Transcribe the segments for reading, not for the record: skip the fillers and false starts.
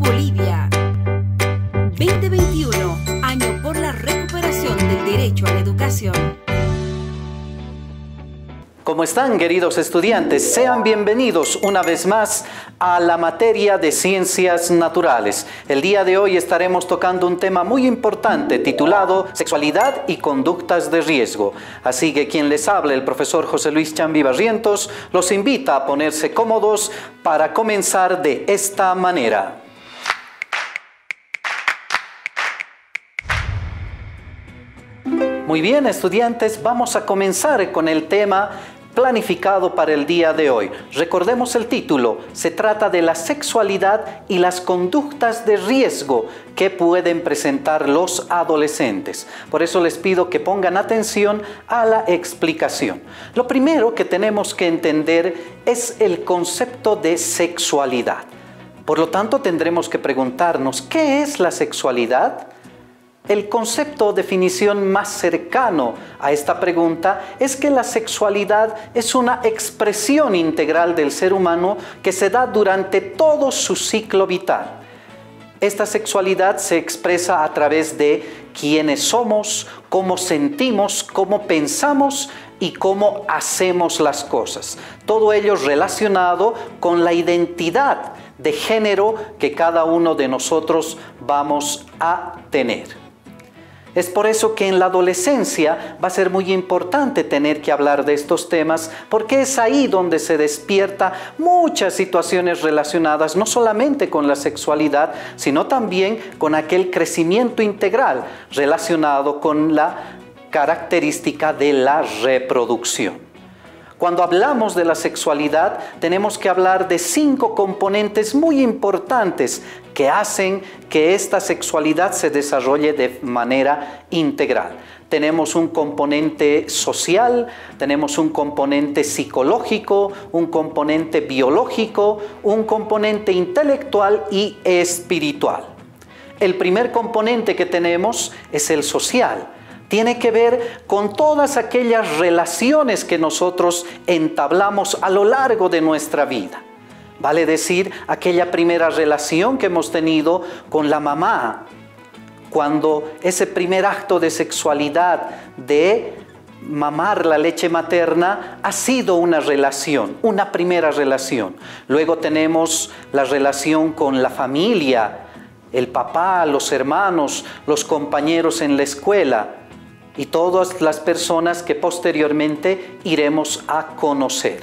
Bolivia. 2021, año por la recuperación del derecho a la educación. ¿Cómo están, queridos estudiantes? Sean bienvenidos una vez más a la materia de Ciencias Naturales. El día de hoy estaremos tocando un tema muy importante titulado Sexualidad y Conductas de Riesgo. Así que quien les habla, el profesor José Luis Chambi Barrientos, los invita a ponerse cómodos para comenzar de esta manera. Muy bien, estudiantes, vamos a comenzar con el tema planificado para el día de hoy. Recordemos el título. Se trata de la sexualidad y las conductas de riesgo que pueden presentar los adolescentes. Por eso les pido que pongan atención a la explicación. Lo primero que tenemos que entender es el concepto de sexualidad. Por lo tanto, tendremos que preguntarnos, ¿qué es la sexualidad? El concepto o definición más cercano a esta pregunta es que la sexualidad es una expresión integral del ser humano que se da durante todo su ciclo vital. Esta sexualidad se expresa a través de quiénes somos, cómo sentimos, cómo pensamos y cómo hacemos las cosas. Todo ello relacionado con la identidad de género que cada uno de nosotros vamos a tener. Es por eso que en la adolescencia va a ser muy importante tener que hablar de estos temas, porque es ahí donde se despierta muchas situaciones relacionadas no solamente con la sexualidad, sino también con aquel crecimiento integral relacionado con la característica de la reproducción. Cuando hablamos de la sexualidad, tenemos que hablar de 5 componentes muy importantes que hacen que esta sexualidad se desarrolle de manera integral. Tenemos un componente social, tenemos un componente psicológico, un componente biológico, un componente intelectual y espiritual. El primer componente que tenemos es el social. Tiene que ver con todas aquellas relaciones que nosotros entablamos a lo largo de nuestra vida. Vale decir, aquella primera relación que hemos tenido con la mamá, cuando ese primer acto de sexualidad de mamar la leche materna ha sido una relación, una primera relación. Luego tenemos la relación con la familia, el papá, los hermanos, los compañeros en la escuela y todas las personas que posteriormente iremos a conocer.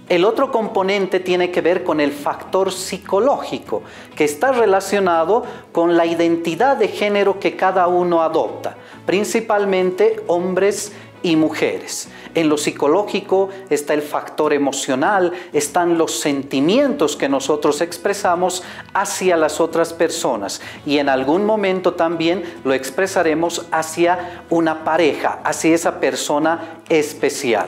El otro componente tiene que ver con el factor psicológico, que está relacionado con la identidad de género que cada uno adopta, principalmente hombres y mujeres. En lo psicológico está el factor emocional, están los sentimientos que nosotros expresamos hacia las otras personas y en algún momento también lo expresaremos hacia una pareja, hacia esa persona especial.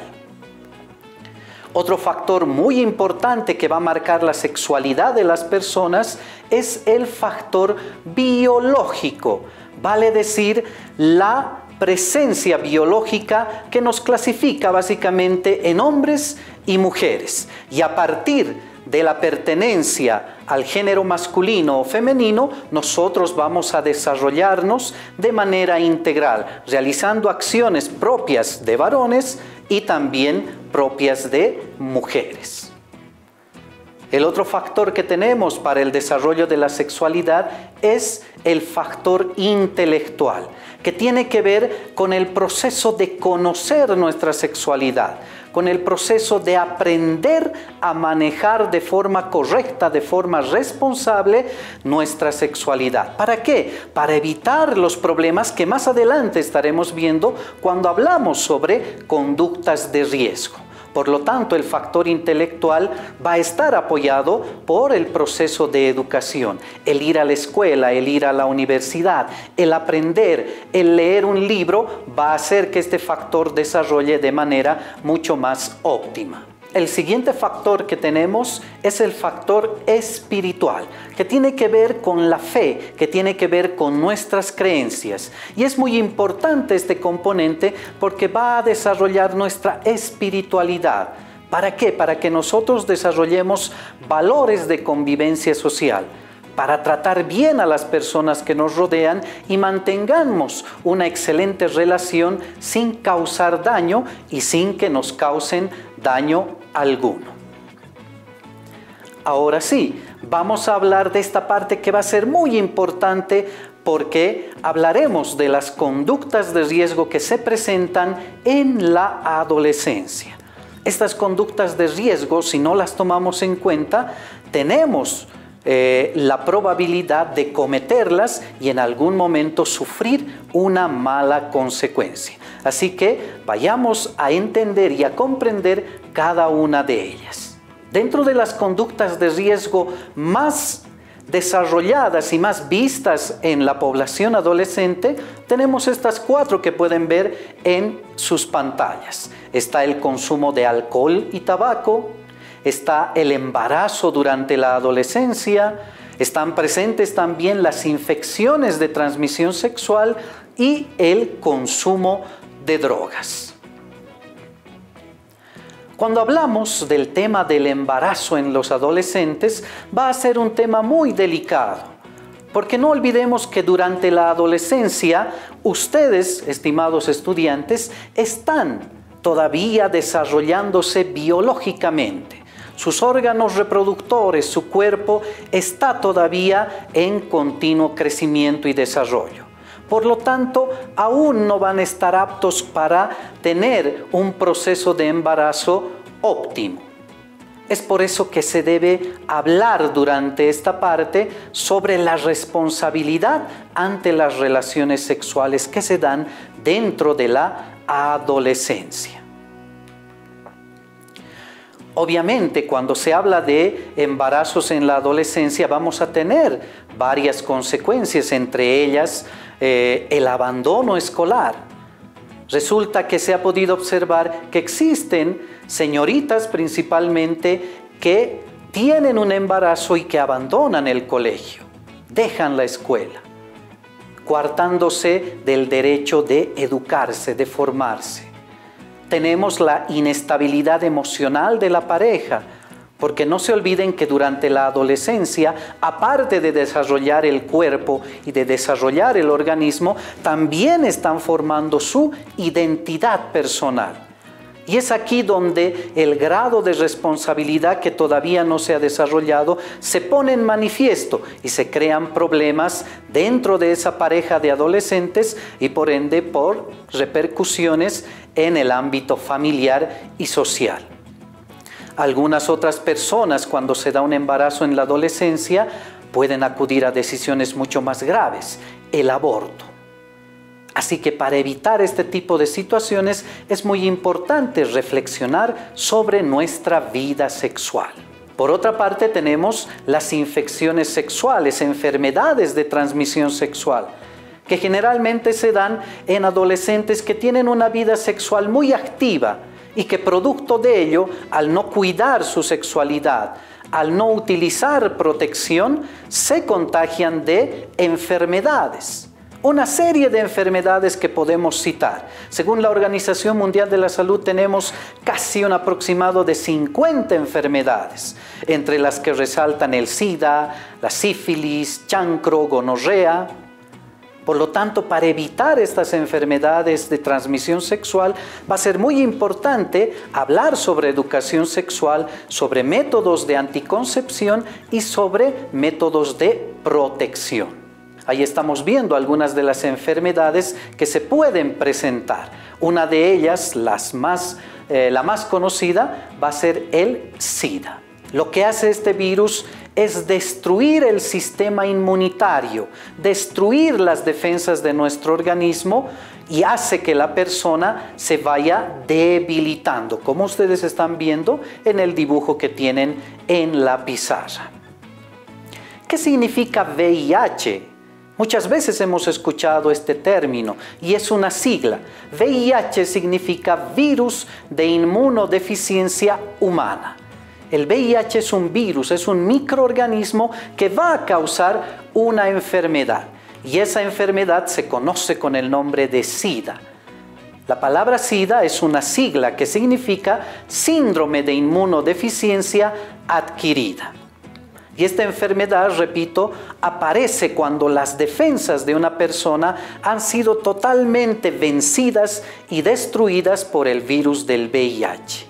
Otro factor muy importante que va a marcar la sexualidad de las personas es el factor biológico, vale decir la presencia biológica que nos clasifica básicamente en hombres y mujeres. Y a partir de la pertenencia al género masculino o femenino, nosotros vamos a desarrollarnos de manera integral, realizando acciones propias de varones y también propias de mujeres. El otro factor que tenemos para el desarrollo de la sexualidad es el factor intelectual, que tiene que ver con el proceso de conocer nuestra sexualidad, con el proceso de aprender a manejar de forma correcta, de forma responsable nuestra sexualidad. ¿Para qué? Para evitar los problemas que más adelante estaremos viendo cuando hablamos sobre conductas de riesgo. Por lo tanto, el factor intelectual va a estar apoyado por el proceso de educación. El ir a la escuela, el ir a la universidad, el aprender, el leer un libro va a hacer que este factor desarrolle de manera mucho más óptima. El siguiente factor que tenemos es el factor espiritual, que tiene que ver con la fe, que tiene que ver con nuestras creencias. Y es muy importante este componente porque va a desarrollar nuestra espiritualidad. ¿Para qué? Para que nosotros desarrollemos valores de convivencia social. para tratar bien a las personas que nos rodean y mantengamos una excelente relación sin causar daño y sin que nos causen daño alguno. Ahora sí, vamos a hablar de esta parte que va a ser muy importante porque hablaremos de las conductas de riesgo que se presentan en la adolescencia. Estas conductas de riesgo, si no las tomamos en cuenta, tenemos la probabilidad de cometerlas y en algún momento sufrir una mala consecuencia. Así que vayamos a entender y a comprender cada una de ellas. Dentro de las conductas de riesgo más desarrolladas y más vistas en la población adolescente, tenemos estas 4 que pueden ver en sus pantallas. Está el consumo de alcohol y tabaco, está el embarazo durante la adolescencia, están presentes también las infecciones de transmisión sexual y el consumo de drogas. Cuando hablamos del tema del embarazo en los adolescentes, va a ser un tema muy delicado, porque no olvidemos que durante la adolescencia, ustedes, estimados estudiantes, están todavía desarrollándose biológicamente. Sus órganos reproductores, su cuerpo, está todavía en continuo crecimiento y desarrollo. Por lo tanto, aún no van a estar aptos para tener un proceso de embarazo óptimo. Es por eso que se debe hablar durante esta parte sobre la responsabilidad ante las relaciones sexuales que se dan dentro de la adolescencia. Obviamente, cuando se habla de embarazos en la adolescencia, vamos a tener varias consecuencias, entre ellas el abandono escolar. Resulta que se ha podido observar que existen señoritas principalmente que tienen un embarazo y que abandonan el colegio, dejan la escuela, coartándose del derecho de educarse, de formarse. Tenemos la inestabilidad emocional de la pareja, porque no se olviden que durante la adolescencia, aparte de desarrollar el cuerpo y de desarrollar el organismo, también están formando su identidad personal. Y es aquí donde el grado de responsabilidad que todavía no se ha desarrollado se pone en manifiesto y se crean problemas dentro de esa pareja de adolescentes y por ende por repercusiones en el ámbito familiar y social. Algunas otras personas, cuando se da un embarazo en la adolescencia, pueden acudir a decisiones mucho más graves, el aborto. Así que para evitar este tipo de situaciones es muy importante reflexionar sobre nuestra vida sexual. Por otra parte, tenemos las infecciones sexuales, enfermedades de transmisión sexual, que generalmente se dan en adolescentes que tienen una vida sexual muy activa y que producto de ello, al no cuidar su sexualidad, al no utilizar protección, se contagian de enfermedades. Una serie de enfermedades que podemos citar. Según la Organización Mundial de la Salud, tenemos casi un aproximado de 50 enfermedades, entre las que resaltan el SIDA, la sífilis, chancro, gonorrea. Por lo tanto, para evitar estas enfermedades de transmisión sexual, va a ser muy importante hablar sobre educación sexual, sobre métodos de anticoncepción y sobre métodos de protección. Ahí estamos viendo algunas de las enfermedades que se pueden presentar. Una de ellas, la más conocida, va a ser el SIDA. Lo que hace este virus es destruir el sistema inmunitario, destruir las defensas de nuestro organismo y hace que la persona se vaya debilitando, como ustedes están viendo en el dibujo que tienen en la pizarra. ¿Qué significa VIH? Muchas veces hemos escuchado este término y es una sigla. VIH significa virus de inmunodeficiencia humana. El VIH es un virus, es un microorganismo que va a causar una enfermedad. Y esa enfermedad se conoce con el nombre de SIDA. La palabra SIDA es una sigla que significa síndrome de inmunodeficiencia adquirida. Y esta enfermedad, repito, aparece cuando las defensas de una persona han sido totalmente vencidas y destruidas por el virus del VIH.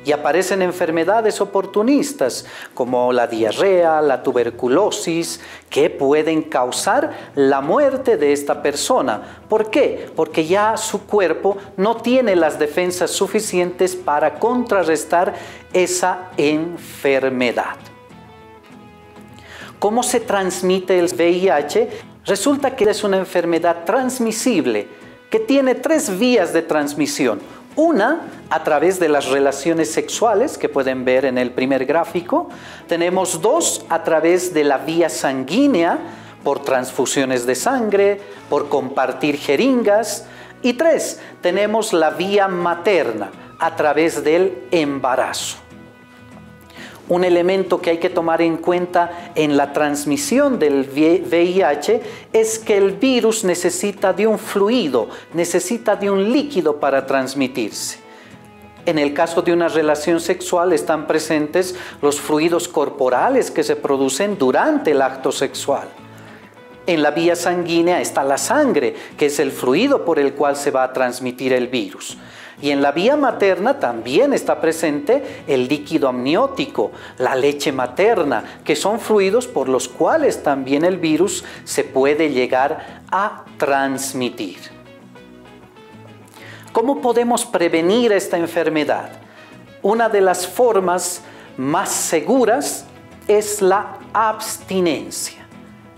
Y aparecen enfermedades oportunistas como la diarrea, la tuberculosis, que pueden causar la muerte de esta persona. ¿Por qué? Porque ya su cuerpo no tiene las defensas suficientes para contrarrestar esa enfermedad. ¿Cómo se transmite el VIH? Resulta que es una enfermedad transmisible que tiene 3 vías de transmisión. Una, a través de las relaciones sexuales, que pueden ver en el primer gráfico. Tenemos 2, a través de la vía sanguínea, por transfusiones de sangre, por compartir jeringas. Y 3, tenemos la vía materna, a través del embarazo. Un elemento que hay que tomar en cuenta en la transmisión del VIH es que el virus necesita de un fluido, necesita de un líquido para transmitirse. En el caso de una relación sexual están presentes los fluidos corporales que se producen durante el acto sexual. En la vía sanguínea está la sangre, que es el fluido por el cual se va a transmitir el virus. Y en la vía materna también está presente el líquido amniótico, la leche materna, que son fluidos por los cuales también el virus se puede llegar a transmitir. ¿Cómo podemos prevenir esta enfermedad? Una de las formas más seguras es la abstinencia.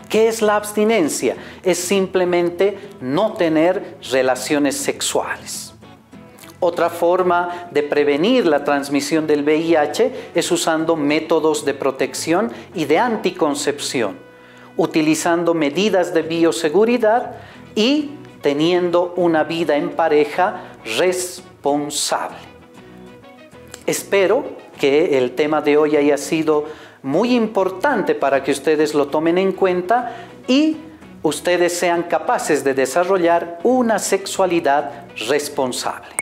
¿Qué es la abstinencia? Es simplemente no tener relaciones sexuales. Otra forma de prevenir la transmisión del VIH es usando métodos de protección y de anticoncepción, utilizando medidas de bioseguridad y teniendo una vida en pareja responsable. Espero que el tema de hoy haya sido muy importante para que ustedes lo tomen en cuenta y ustedes sean capaces de desarrollar una sexualidad responsable.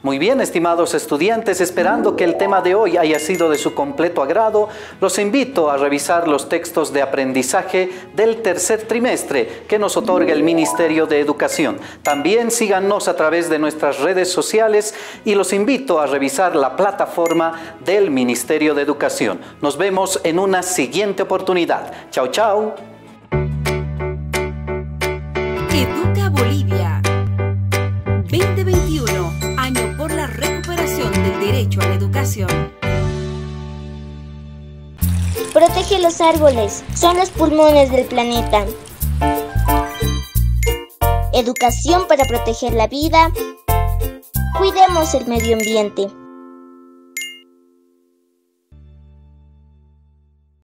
Muy bien, estimados estudiantes, esperando que el tema de hoy haya sido de su completo agrado, los invito a revisar los textos de aprendizaje del tercer trimestre que nos otorga el Ministerio de Educación. También síganos a través de nuestras redes sociales y los invito a revisar la plataforma del Ministerio de Educación. Nos vemos en una siguiente oportunidad. Chao, chao. Educa Bolivia 2021, año por la recuperación del derecho a la educación. Protege los árboles, son los pulmones del planeta. Educación para proteger la vida. Cuidemos el medio ambiente.